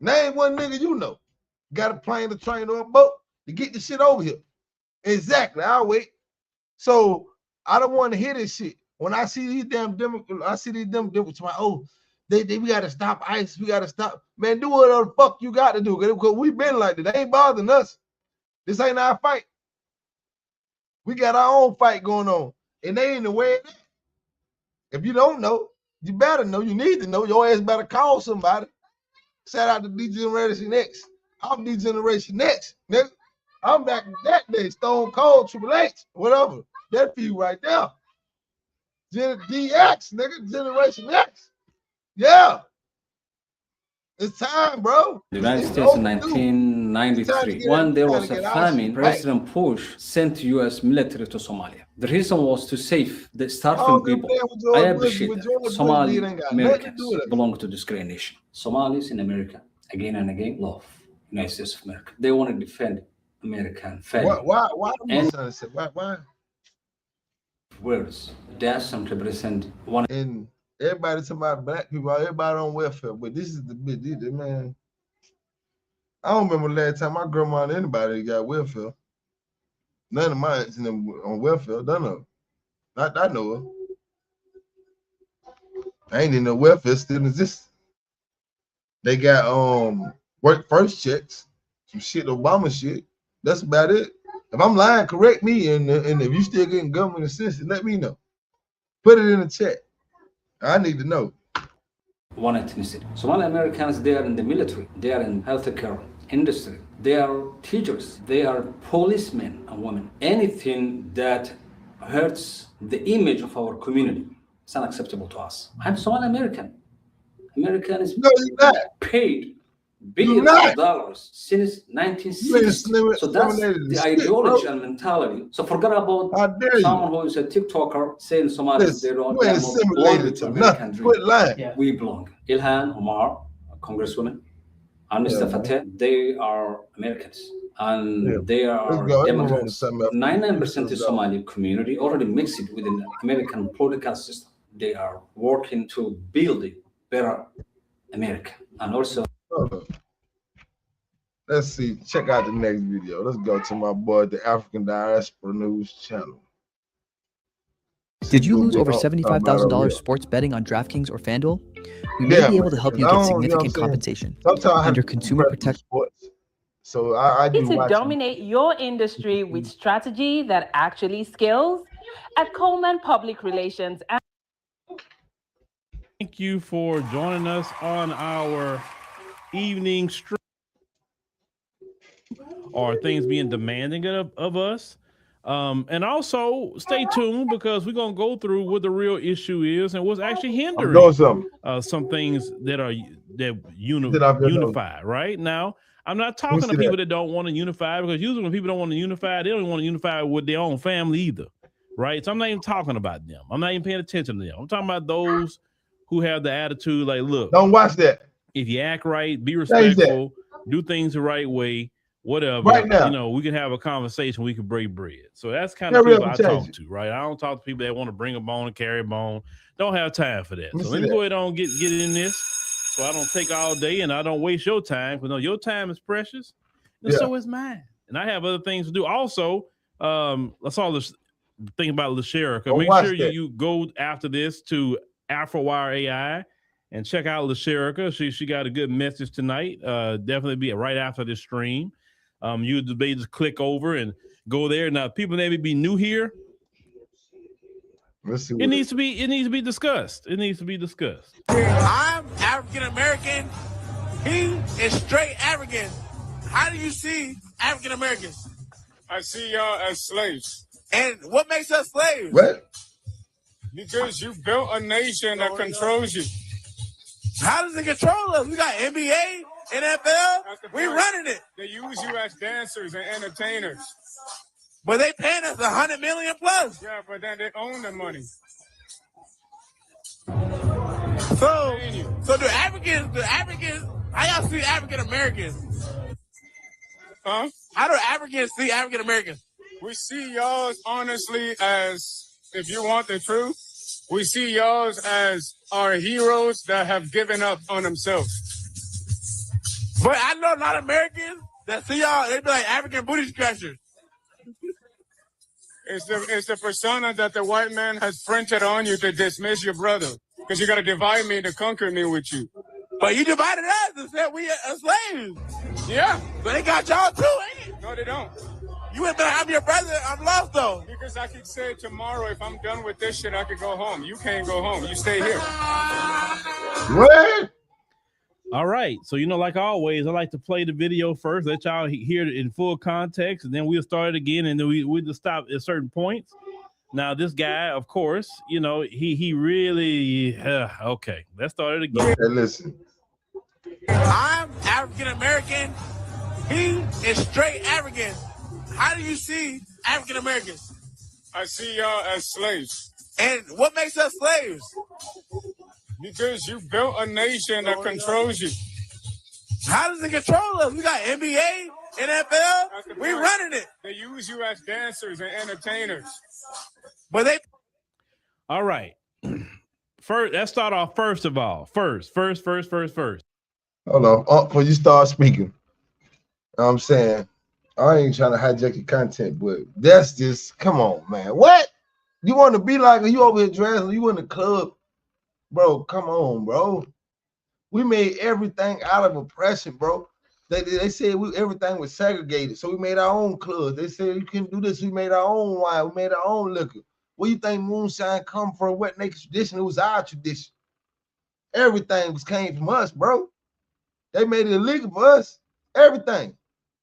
Name one nigga you know. Got a plane, a train, or a boat to get the shit over here. Exactly, I'll wait. So I don't want to hear this shit. When I see these damn Democrats, I see these damn Democrats, we gotta stop ISIS, we gotta stop. Man, do whatever the fuck you got to do, because we been like that. They ain't bothering us. This ain't our fight. We got our own fight going on, and they ain't aware of that. If you don't know, you better know. You need to know. Your ass better call somebody. Shout out to D-Generation X. I'm D-Generation X, nigga. I'm back in that day, Stone Cold, Triple H, whatever. That for you right there. DX, nigga, Generation X. Yeah. It's time, bro. The United States in 1993, when there was a famine, President Bush sent U.S. military to Somalia. The reason was to save the starving people. I appreciate that. Somali Americans belong to this great nation. Somalis in America, again and again, love the United States of America. They want to defend American family. Why? Why? Words. That's some represent one. And everybody talking about black people, everybody on welfare, but this is the big deal, man. I don't remember the last time my grandma and anybody got welfare. None of mine is on welfare. None of them. Not I know of. I ain't in no welfare still exists. They got work first checks, some shit, Obama shit. That's about it. If I'm lying, correct me, and if you still getting government assistance, let me know. Put it in the chat. I need to know. One ethnicity. Somali Americans, they are in the military, they are in healthcare industry, they are teachers, they are policemen and women. Anything that hurts the image of our community is unacceptable to us. I'm Somali American. American is paid billions of dollars since 1960. So that's the ideology and mentality. So forget about someone who is a TikToker saying Somalis, they don't belong to American dream. We belong. Ilhan Omar, a congresswoman, and Mr. Thet, they are Americans. And they are Democrats. 99% of Somali community already mixed within the American political system. They are working to build a better America. And also, let's see. Check out the next video. Let's go to my boy, the African Diaspora News channel. Did you lose over $75,000 sports betting on DraftKings or FanDuel? We may be able to help you get significant compensation under Consumer Protection. So I do to dominate your industry with strategy that actually scales at Coleman Public Relations. Thank you for joining us on our evening stream. Are things being demanding of us? And also stay tuned, because we're gonna go through what the real issue is and what's actually hindering some things that unify. Right now, I'm not talking to people that don't want to unify, because usually when people don't want to unify, they don't want to unify with their own family either, right? So I'm not even talking about them. I'm not even paying attention to them. I'm talking about those who have the attitude like, look, don't watch that. If you act right, be respectful, do things the right way, whatever. Right now. You know, we can have a conversation. We can break bread. So that's kind of people I talk to, right? I don't talk to people that want to bring a bone and carry a bone. Don't have time for that. So let me go ahead and get in this, so I don't take all day and I don't waste your time. Because your time is precious, and so is mine. And I have other things to do. Also, let's all this thing about LaSherica. Make sure you go after this to AfroWire AI and check out LaSherica. She got a good message tonight. Definitely be right after this stream. You just click over and go there. Now, people maybe be new here. Let's see. It needs to be discussed. It needs to be discussed. I'm African American. He is straight African. How do you see African Americans? I see y'all as slaves. And what makes us slaves? What? Because you built a nation that controls you. How does it control us? We got NBA, NFL. We running it. They use you as dancers and entertainers. But they paying us $100 million plus. Yeah, but then they own the money. So the Africans, how y'all see African Americans? Huh? How do Africans see African Americans? We see y'all honestly as, if you want the truth, we see y'all as our heroes that have given up on themselves. But I know a lot of Americans that see y'all, they be like African booty scratchers. It's the persona that the white man has printed on you to dismiss your brother. Because you got to divide me to conquer me with you. But you divided us and said we are slaves. Yeah. But they got y'all too, ain't it? No, they don't. You went back, I'm your brother, I'm lost though. Because I could say tomorrow, if I'm done with this shit, I could go home. You can't go home. You stay here. What? All right. So, like always, I like to play the video first, let y'all hear it in full context, and then we'll start it again, and then we'll just stop at certain points. Now, this guy, of course, he really, okay, let's start it again. Okay, listen. I'm African American. He is straight African. How do you see African Americans? I see y'all as slaves. And what makes us slaves? Because you built a nation that controls you. How does it control us? We got NBA, NFL. We running it. They use you as dancers and entertainers. But they. All right. First, let's start off first of all. First. Hold on. Before you start speaking, I'm saying, I ain't trying to hijack your content, but that's just, come on, man. What? You want to be like, you over here dressing, you in the club? Bro, come on, bro. We made everything out of oppression, bro. They said everything was segregated, so we made our own clubs. They said you couldn't do this. We made our own wine. We made our own liquor. Where you think moonshine come from? Wet naked tradition? It was our tradition. Everything came from us, bro. They made it illegal for us. Everything.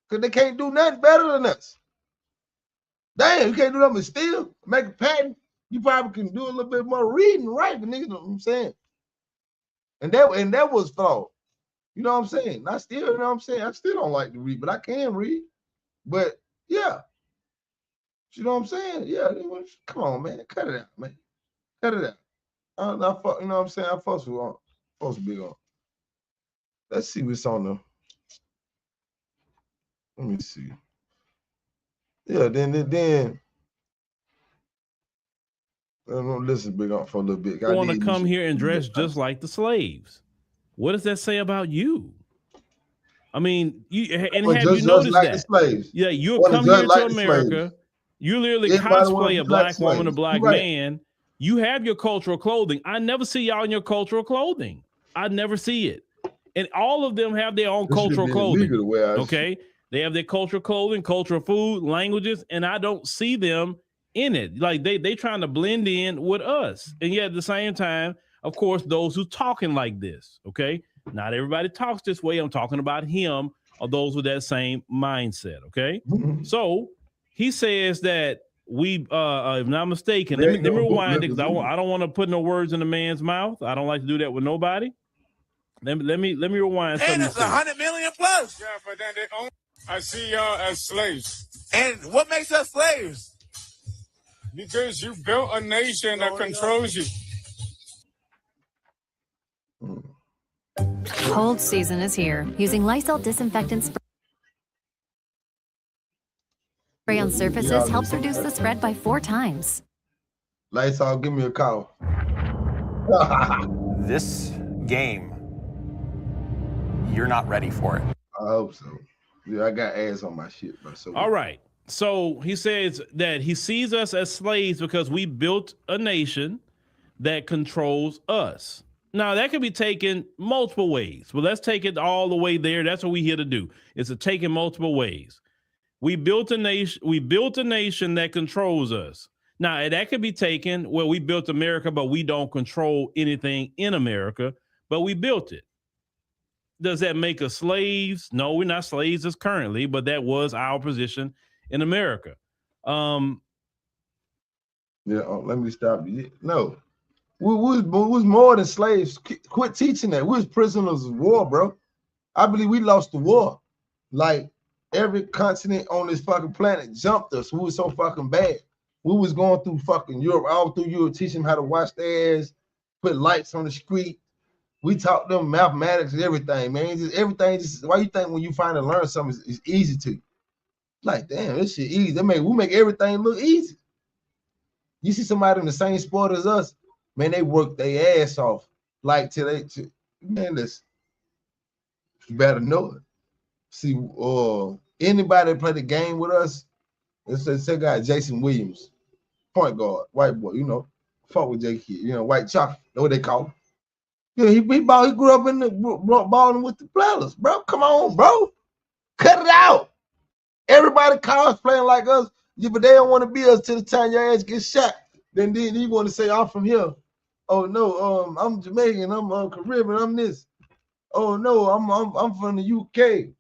Because they can't do nothing better than us. Damn, you can't do nothing but steal, make a patent. You probably can do a little bit more reading, right? Niggas know what I'm saying. And that was flawed. You know what I'm saying? I still, you know what I'm saying? I still don't like to read, but I can read. But yeah. You know what I'm saying? Yeah. Come on, man. Cut it out, man. Cut it out. You know what I'm saying? I'm supposed to be on. Let's see what's on the. Let me see. Yeah, then listen big on for a little bit. I want to come here and dress just like the slaves. What does that say about you? I mean, have you noticed like that? Slaves. Yeah, you'll come here to America. You literally cosplay a black woman, a black man. You have your cultural clothing. I never see y'all in your cultural clothing. I never see it. And all of them have their own cultural clothing. Okay. They have their cultural clothing, cultural food, languages, and I don't see them in it. Like they trying to blend in with us. And yet at the same time, of course, those who talking like this, okay? Not everybody talks this way. I'm talking about him or those with that same mindset, okay? So he says that we, if I'm not mistaken, let me rewind it because I don't want to put no words in the man's mouth. I don't like to do that with nobody. Let me rewind something. And it's $100 million plus. Yeah, but then they own. I see y'all as slaves. And what makes us slaves? Because you built a nation that controls you. Cold season is here. Using Lysol disinfectants on surfaces helps reduce the spread by 4 times. Lights off, give me a call. This game, you're not ready for it. I hope so. Yeah, I got ass on my shit, bro. So all right. So he says that he sees us as slaves because we built a nation that controls us. Now, that could be taken multiple ways. Well, let's take it all the way there. That's what we're here to do, is to take it multiple ways. We built a nation that controls us. Now, that could be taken, well, we built America, but we don't control anything in America, but we built it. Does that make us slaves? No, we're not slaves as currently, but that was our position in America. Let me stop you. No, we was more than slaves. Quit teaching that. We was prisoners of war, bro. I believe we lost the war. Like every continent on this fucking planet jumped us. We was so fucking bad. We was going through fucking Europe, all through Europe, teaching them how to wash their ass, put lights on the street. We taught them mathematics and everything, man. Everything. Why you think when you finally learn something, it's easy to you? Like, damn, this shit easy. We make everything look easy. You see somebody in the same sport as us, man, they work their ass off. Like man, listen, you better know it. See, anybody that play the game with us, it's a guy, Jason Williams, point guard, white boy, fuck with J Kid, white chocolate, know what they call him. Yeah, he grew up in the balling with the players, bro. Come on, bro. Cut it out. Everybody cosplaying like us, but they don't want to be us till the time your ass gets shot. Then you want to say, I'm from here. Oh no, I'm Jamaican, I'm Caribbean, I'm this. Oh no, I'm from the UK.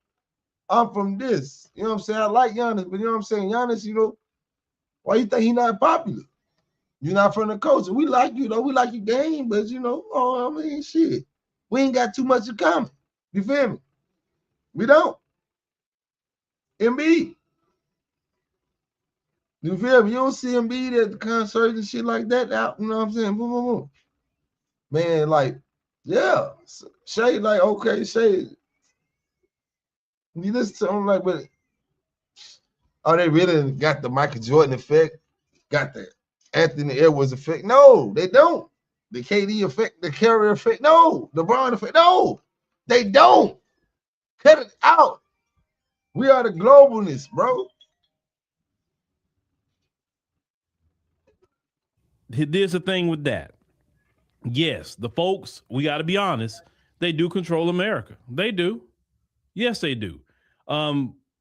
I'm from this. You know what I'm saying? I like Giannis, but you know what I'm saying? Giannis, why you think he not popular? You're not from the culture. We like you, though. We like your game, but shit. We ain't got too much in common. You feel me? We don't. Embiid. You feel me? You don't see Embiid at the concert and shit like that out. You know what I'm saying? Boom, boom, boom. Man, like, yeah. Shay, like, okay, Shay. You listen to him like, but they really got the Michael Jordan effect? Got the Anthony Edwards effect? No, they don't. The KD effect, the Curry effect? No. The LeBron effect? No, they don't. Cut it out. We are the globalists, bro. Here's the thing with that. Yes, the folks, we got to be honest, they do control America. They do. Yes, they do.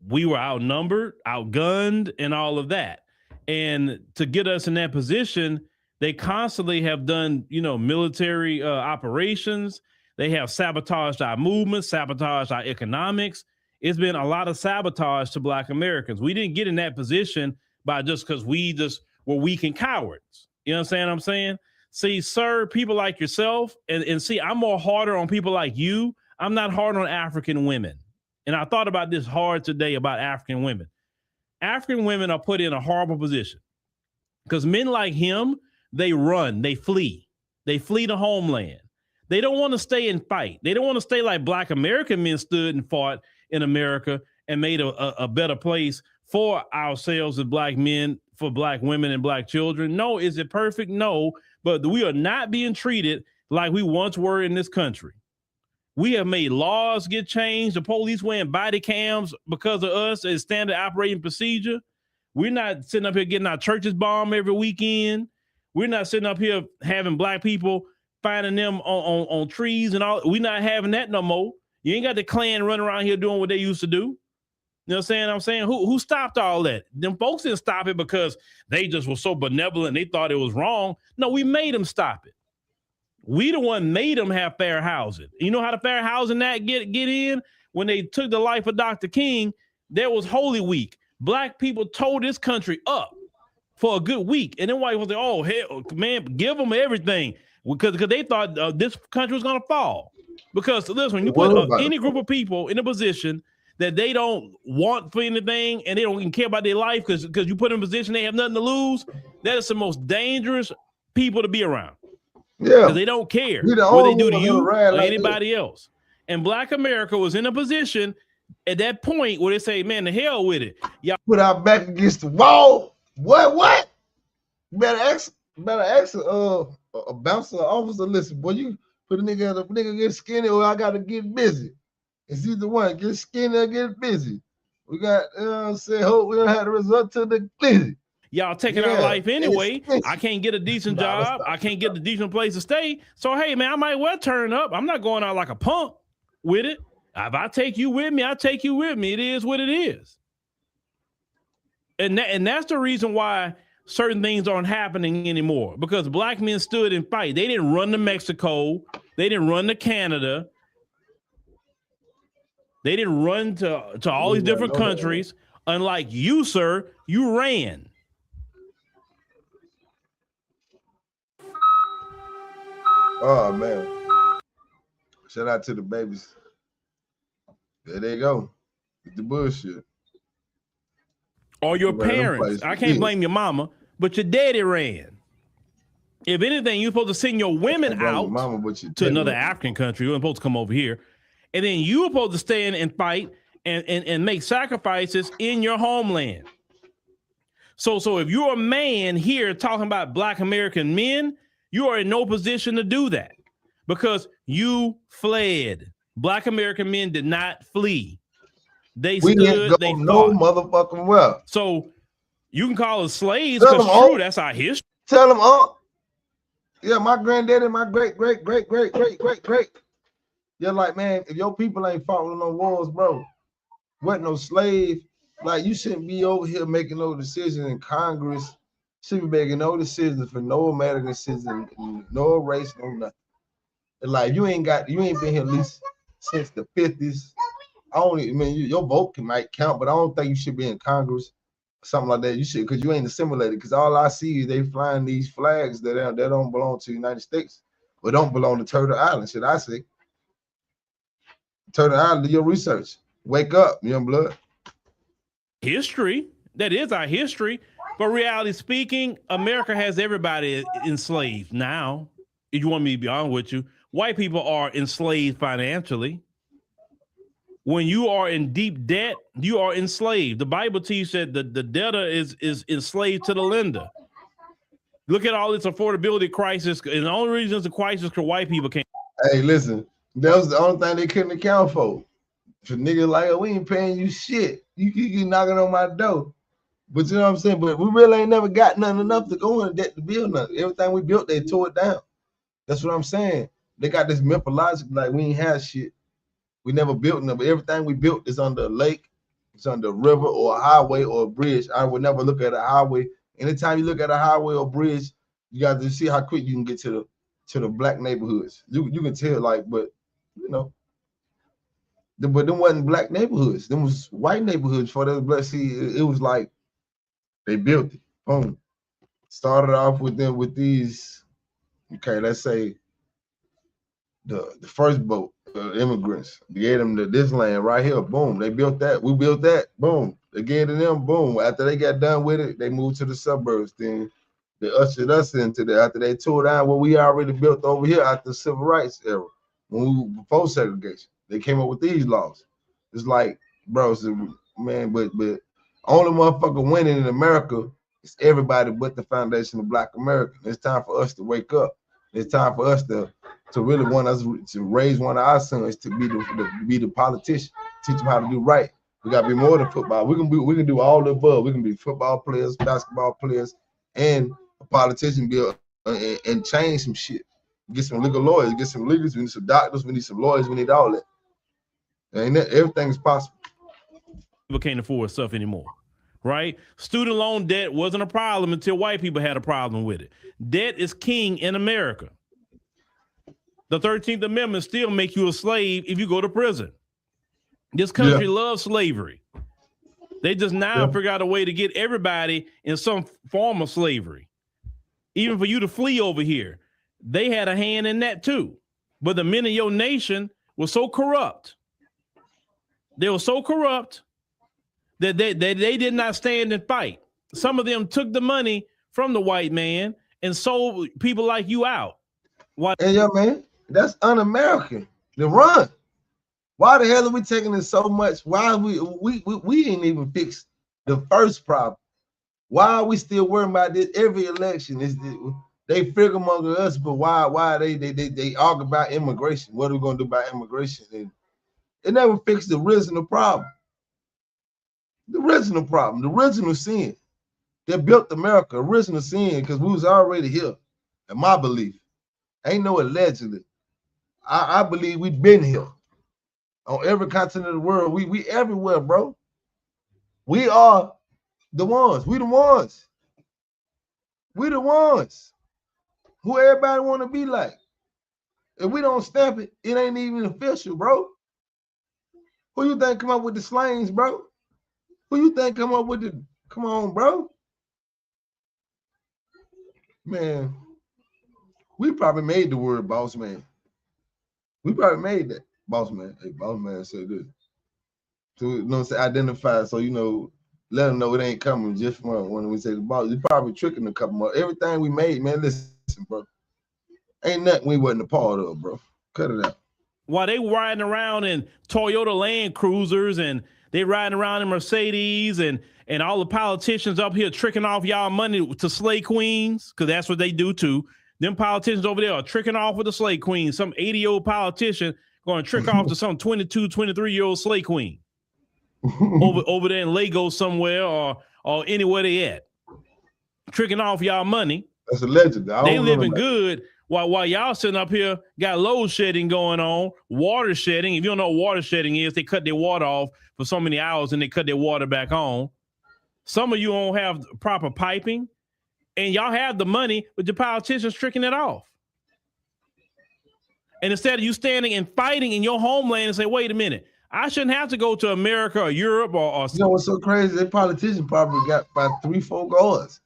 We were outnumbered, outgunned, and all of that. And to get us in that position, they constantly have done, military operations. They have sabotaged our movements, sabotaged our economics. It's been a lot of sabotage to Black Americans. We didn't get in that position by just because we just were weak and cowards. You know what I'm saying? See, sir, people like yourself, and see, I'm more harder on people like you. I'm not hard on African women. And I thought about this hard today about African women. African women are put in a horrible position because men like him, they run, they flee the homeland. They don't want to stay and fight. They don't want to stay like Black American men stood and fought in America and made a better place for ourselves as Black men, for Black women and Black children. No, is it perfect? No, but we are not being treated like we once were in this country. We have made laws get changed. The police wearing body cams because of us as standard operating procedure. We're not sitting up here getting our churches bombed every weekend. We're not sitting up here having Black people finding them on trees and all. We're not having that no more. You ain't got the Klan running around here doing what they used to do. You know what I'm saying? Who stopped all that? Them folks didn't stop it because they just were so benevolent. They thought it was wrong. No, we made them stop it. We the one made them have fair housing. You know how the Fair Housing Act get in? When they took the life of Dr. King, there was Holy Week. Black people tore this country up for a good week. And then white was like, oh, hell, man, give them everything. Because they thought this country was going to fall. Because listen, when you put any group of people in a position that they don't want for anything and they don't even care about their life because you put them in a position they have nothing to lose, that is the most dangerous people to be around. Yeah, because they don't care what they do to you or anybody else. And Black America was in a position at that point where they say, man, the hell with it. Y'all put our back against the wall. What? You better ask a bouncer officer, listen, boy, you put a nigga get skinny or I gotta get busy. It's either one, get skinny or get busy. We got, hope we don't have the result to the busy. Y'all taking our life anyway. I can't get a decent job. I can't get a decent place to stay. So, hey, man, I might well turn up. I'm not going out like a punk with it. If I take you with me, I take you with me. It is what it is. And that's the reason why certain things aren't happening anymore, because black men stood and fight. They didn't run to Mexico. They didn't run to Canada. They didn't run to all these different countries. Unlike you, sir, you ran. Oh, man. Shout out to the babies. There they go. With the bullshit. Or your parents. I can't blame your mama, but your daddy ran. If anything, you're supposed to send your women out to another African country. You're supposed to come over here. And then you're supposed to stand and fight and make sacrifices in your homeland. So if you're a man here talking about black American men, you are in no position to do that because you fled. Black American men did not flee. They stood, they fought. No motherfucking well. So you can call us slaves because true, that's our history. Tell them, yeah, my granddaddy, my great. You're like, man, if your people ain't fought in no wars, bro, wasn't no slave. Like, you shouldn't be over here making no decisions in Congress. Shouldn't be making no decisions for no American citizen, no race, no nothing. Like, you ain't been here at least since the 50s. Your vote might count, but I don't think you should be in Congress, something like that. You should, because you ain't assimilated. Because all I see is they flying these flags that don't belong to the United States, or don't belong to Turtle Island. Should I say? Turtle Island, do your research. Wake up, young blood. History. That is our history. But reality speaking, America has everybody enslaved now. If you want me to be honest with you, white people are enslaved financially. When you are in deep debt, you are enslaved. The Bible teaches that the debtor is enslaved to the lender. Look at all this affordability crisis, and the only reason it's a crisis because white people can't. Hey, listen, that was the only thing they couldn't account for. For niggas like, oh, we ain't paying you shit. You keep knocking on my door. But you know what I'm saying? But we really ain't never got nothing enough to go in debt to build nothing. Everything we built, they tore it down. That's what I'm saying. They got this mythological, like we ain't had shit. We never built nothing. But everything we built is under a lake, it's under a river or a highway or a bridge. I would never look at a highway. Anytime you look at a highway or bridge, you got to see how quick you can get to the black neighborhoods. You can tell, like, but you know. But them wasn't black neighborhoods. Them was white neighborhoods for the black. See, it was like they built it. Boom. Started off with them with these. Okay, let's say the first boat, immigrants. They gave them this land right here. Boom. They built that. We built that. Boom. They gave to them. Boom. After they got done with it, they moved to the suburbs. Then they ushered us into that. After they tore down what we already built over here after the civil rights era, before segregation. They came up with these laws. It's like, bro, man, but only motherfucker winning in America is everybody but the foundation of Black America. It's time for us to wake up. It's time for us to really want us to raise one of our sons to be the politician, teach them how to do right. We gotta be more than football. We can do all the above. We can be football players, basketball players, and a politician, and change some shit. Get some legal lawyers, get some legals. We need some doctors. We need some lawyers. We need all that. And everything is possible. People can't afford stuff anymore, right? Student loan debt wasn't a problem until white people had a problem with it. Debt is king in America. The 13th Amendment still make you a slave if you go to prison. This country loves slavery. They just now figure out a way to get everybody in some form of slavery. Even for you to flee over here, they had a hand in that too. But the men of your nation were so corrupt. They were so corrupt that they did not stand and fight. Some of them took the money from the white man and sold people like you out. And yeah, man, that's un-American. The run. Why the hell are we taking it so much? Why we ain't even fixed the first problem? Why are we still worrying about this every election? They figure among us, but why they argue about immigration? What are we gonna do about immigration? And it never fixed the original problem. The original problem, the original sin that built America, original sin, because we was already here. In my belief, ain't no allegedly. I believe we've been here on every continent of the world. We everywhere, bro. We are the ones. We the ones. We the ones who everybody want to be like. If we don't stamp it, it ain't even official, bro. Who you think come up with the slangs, bro? Who you think come up with the? Come on, bro. Man, we probably made the word boss man. We probably made that boss man. Hey, boss man said this. So you know, identify. So you know, let them know it ain't coming just from when we say the boss. You probably tricking a couple more. Everything we made, man. Listen, bro. Ain't nothing we wasn't a part of, bro. Cut it out. While they riding around in Toyota Land Cruisers and they riding around in Mercedes and all the politicians up here tricking off y'all money to slay queens, because that's what they do too. Them politicians over there are tricking off with the slay queen. Some 80-year-old politician going to trick off to some 22, 23-year-old slay queen over there in Lagos somewhere or anywhere they at. Tricking off y'all money. That's alleged. They living good. While y'all sitting up here, got load shedding going on, water shedding. If you don't know what water shedding is, they cut their water off for so many hours and they cut their water back on. Some of you don't have proper piping, and y'all have the money, but the politicians tricking it off. And instead of you standing and fighting in your homeland and say, wait a minute, I shouldn't have to go to America or Europe or you know what's so crazy? That politician probably got about 3-4 guards.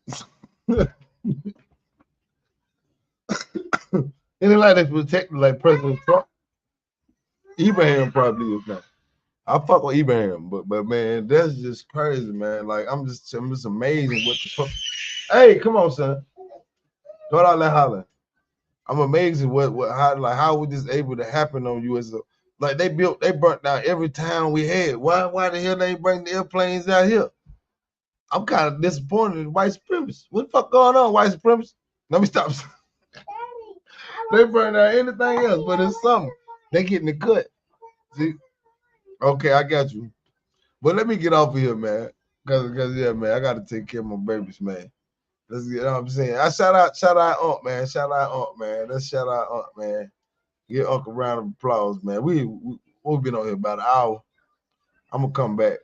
It ain't like they protected like President Trump. Ibrahim probably is not. I fuck with Ibrahim, but man, that's just crazy, man. Like I'm just amazing what the fuck. Hey, come on, son. Go out there holler. I'm amazing how was this able to happen on you as a like they burnt down every town we had. Why the hell they ain't bring the airplanes out here? I'm kind of disappointed in white supremacists. What the fuck going on, white supremacists? Let me stop. They burn out anything else, but it's something. They getting the cut. See? Okay, I got you. But let me get off of here, man. Cause yeah, man, I gotta take care of my babies, man. Let's get, you know what I'm saying. I shout out Aunt, man. Shout out Aunt, man. Let's shout out Aunt, man. Give Uncle a round of applause, man. We've been on here about an hour. I'm gonna come back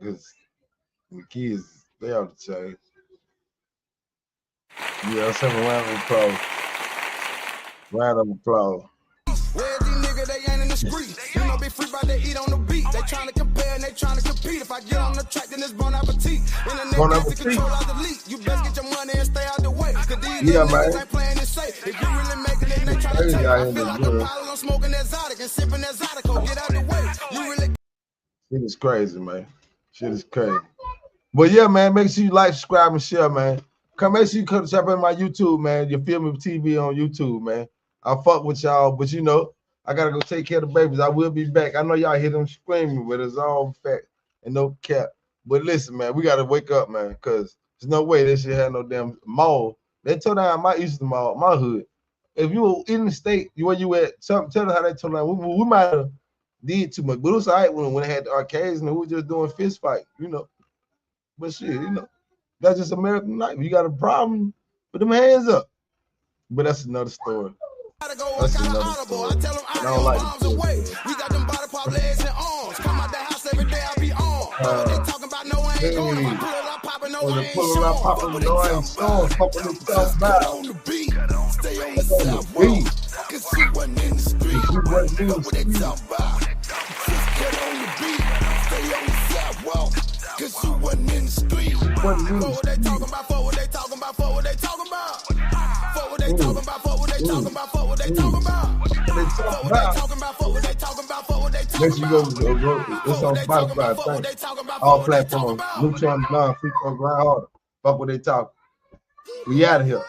because the kids, they ought to change. Yeah, I'll send a round of applause. Round of applause. Where's these niggas? They ain't in the streets. You know, be free by they eat on the beat. They trying to compare and they trying to compete. If I get on the track, then it's bon appetit. Bon appetit. Control out the leak. You best get your money and stay out the way. Cause these niggas ain't playing it safe. If you really making it, they trying to take it. I feel like a pilot. I'm smoking exotic and sipping exotic. Get out the way. You really. Shit is crazy, man. Shit is crazy. But yeah, man, make sure you like, subscribe, and share, man. Make sure you come check out my YouTube, man. You feel me TV on YouTube, man. I fuck with y'all, but you know, I gotta go take care of the babies. I will be back. I know y'all hear them screaming, but it's all fact and no cap. But listen, man, we gotta wake up, man, because there's no way they should have no damn mall. They tore down my Eastern Mall, my hood. If you were in the state where you at, tell them how they tore down. We might have did too much, but it was all right when they had the arcades and we were just doing fist fight, you know. But shit, you know, that's just American life. You got a problem, put them hands up. But that's another story. That's another story. I don't like it. We got them body part legs and arms. Come out the house every day, I be on. They talking about no, I ain't going. Pull it up, popping, no, I ain't showing. Popping themselves back. On the beat, stay on the sidewalk. Cause you wasn't in the street. You wasn't in the street. Just get on the beat, stay on the sidewalk. Cause you wasn't in the street. What they talking about, for what they talking about, for what they talking about. For what they talking about, for what they talking about, for what they talking about. For what they talking about, for what they talking about, for what they talking about. Make sure you go, it's on Spotify, thanks. All platforms. Neutron Blonde, Free for Grind Harder. Fuck what they talking. We out of here.